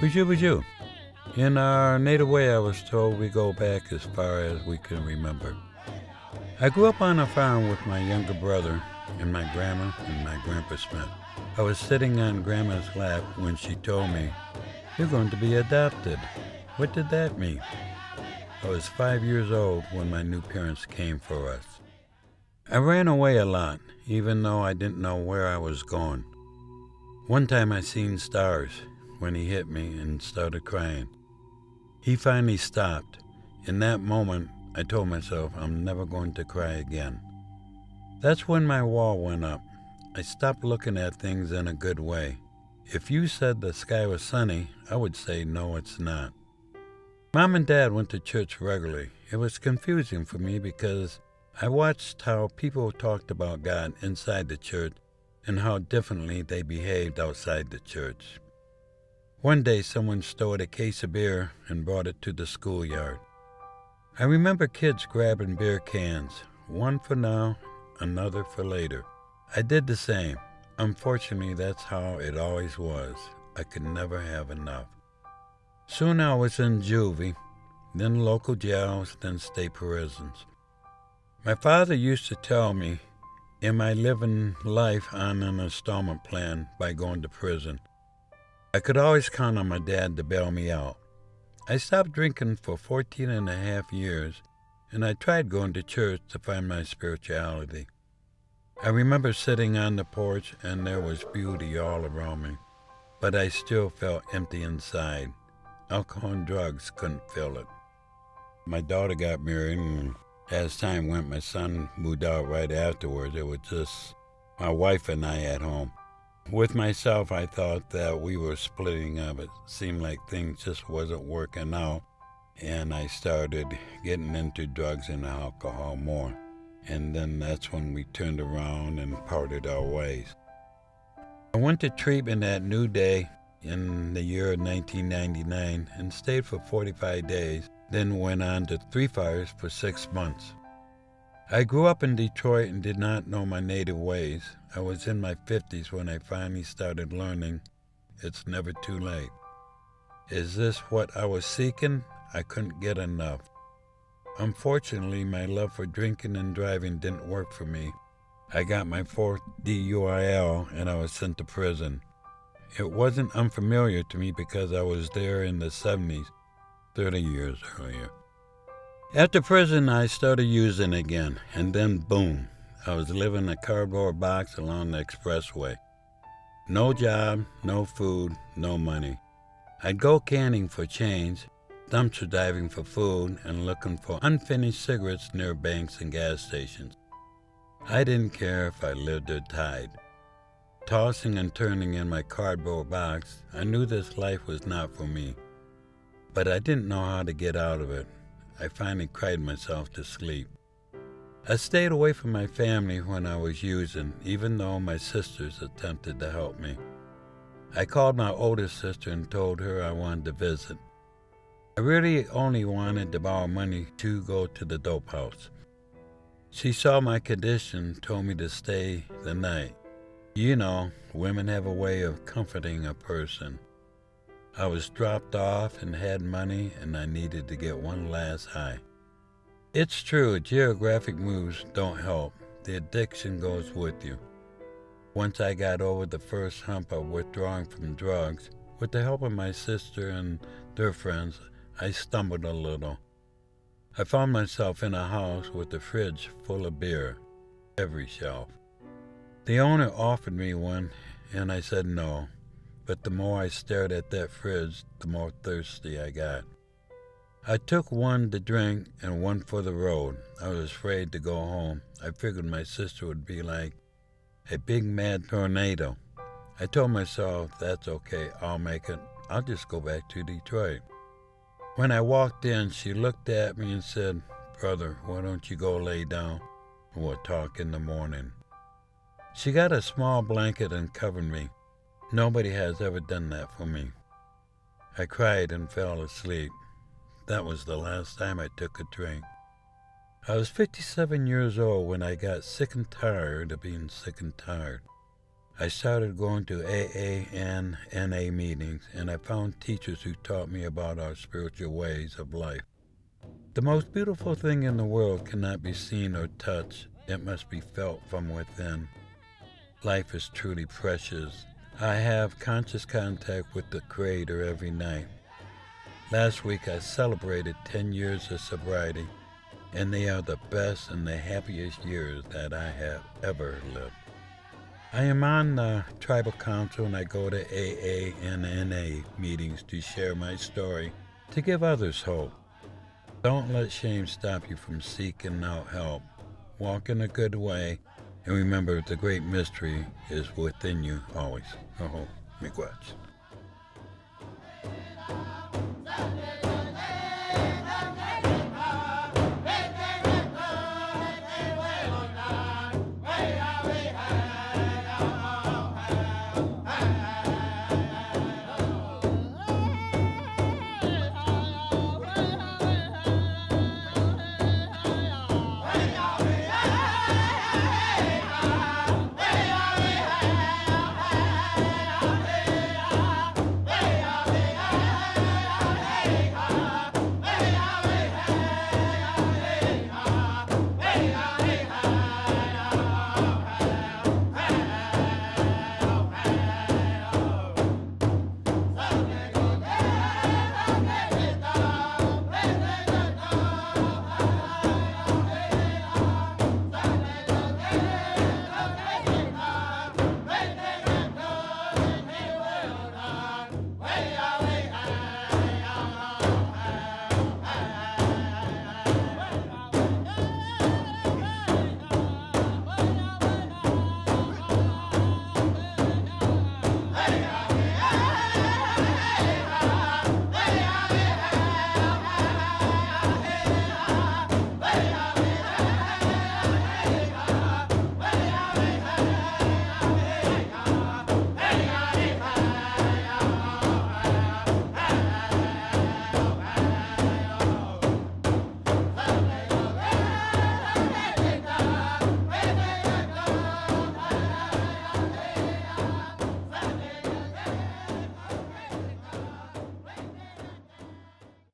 Bonjour. In our native way, I was told we go back as far as we can remember. I grew up on a farm with my younger brother and my grandma and my grandpa Smith. I was sitting on Grandma's lap when she told me, "You're going to be adopted." What did that mean? I was 5 years old when my new parents came for us. I ran away a lot, even though I didn't know where I was going. One time I seen stars when he hit me and started crying. He finally stopped. In that moment, I told myself I'm never going to cry again. That's when my wall went up. I stopped looking at things in a good way. If you said the sky was sunny, I would say no, it's not. Mom and Dad went to church regularly. It was confusing for me because I watched how people talked about God inside the church and how differently they behaved outside the church. One day someone stole a case of beer and brought it to the schoolyard. I remember kids grabbing beer cans, one for now, another for later. I did the same. Unfortunately, that's how it always was. I could never have enough. Soon I was in juvie, then local jails, then state prisons. My father used to tell me, am I living life on an installment plan by going to prison? I could always count on my dad to bail me out. I stopped drinking for 14 and a half years, and I tried going to church to find my spirituality. I remember sitting on the porch and there was beauty all around me, but I still felt empty inside. Alcohol and drugs couldn't fill it. My daughter got married, and as time went, my son moved out right afterwards. It was just my wife and I at home. With myself, I thought that we were splitting up. It seemed like things just wasn't working out, and I started getting into drugs and alcohol more. And then that's when we turned around and parted our ways. I went to treatment at New Day in the year of 1999 and stayed for 45 days, then went on to Three Fires for 6 months. I grew up in Detroit and did not know my native ways. I was in my 50s when I finally started learning it's never too late. Is this what I was seeking? I couldn't get enough. Unfortunately, my love for drinking and driving didn't work for me. I got my 4th DUIL and I was sent to prison. It wasn't unfamiliar to me because I was there in the 70s, 30 years earlier. After prison, I started using again, and then boom, I was living in a cardboard box along the expressway. No job, no food, no money. I'd go canning for change, dumpster diving for food, and looking for unfinished cigarettes near banks and gas stations. I didn't care if I lived or died. Tossing and turning in my cardboard box, I knew this life was not for me. But I didn't know how to get out of it. I finally cried myself to sleep. I stayed away from my family when I was using, even though my sisters attempted to help me. I called my older sister and told her I wanted to visit. I really only wanted to borrow money to go to the dope house. She saw my condition, told me to stay the night. You know, women have a way of comforting a person. I was dropped off and had money, and I needed to get one last high. It's true, geographic moves don't help. The addiction goes with you. Once I got over the first hump of withdrawing from drugs, with the help of my sister and their friends, I stumbled a little. I found myself in a house with a fridge full of beer, every shelf. The owner offered me one, and I said no, but the more I stared at that fridge, the more thirsty I got. I took one to drink and one for the road. I was afraid to go home. I figured my sister would be like a big mad tornado. I told myself, that's okay, I'll make it. I'll just go back to Detroit. When I walked in, she looked at me and said, "Brother, why don't you go lay down and we'll talk in the morning." She got a small blanket and covered me. Nobody has ever done that for me. I cried and fell asleep. That was the last time I took a drink. I was 57 years old when I got sick and tired of being sick and tired. I started going to AA and NA meetings, and I found teachers who taught me about our spiritual ways of life. The most beautiful thing in the world cannot be seen or touched. It must be felt from within. Life is truly precious. I have conscious contact with the Creator every night. Last week I celebrated 10 years of sobriety, and they are the best and the happiest years that I have ever lived. I am on the tribal council, and I go to AA and NA meetings to share my story, to give others hope. Don't let shame stop you from seeking out help. Walk in a good way, and remember the great mystery is within you always. Oh, miigwech.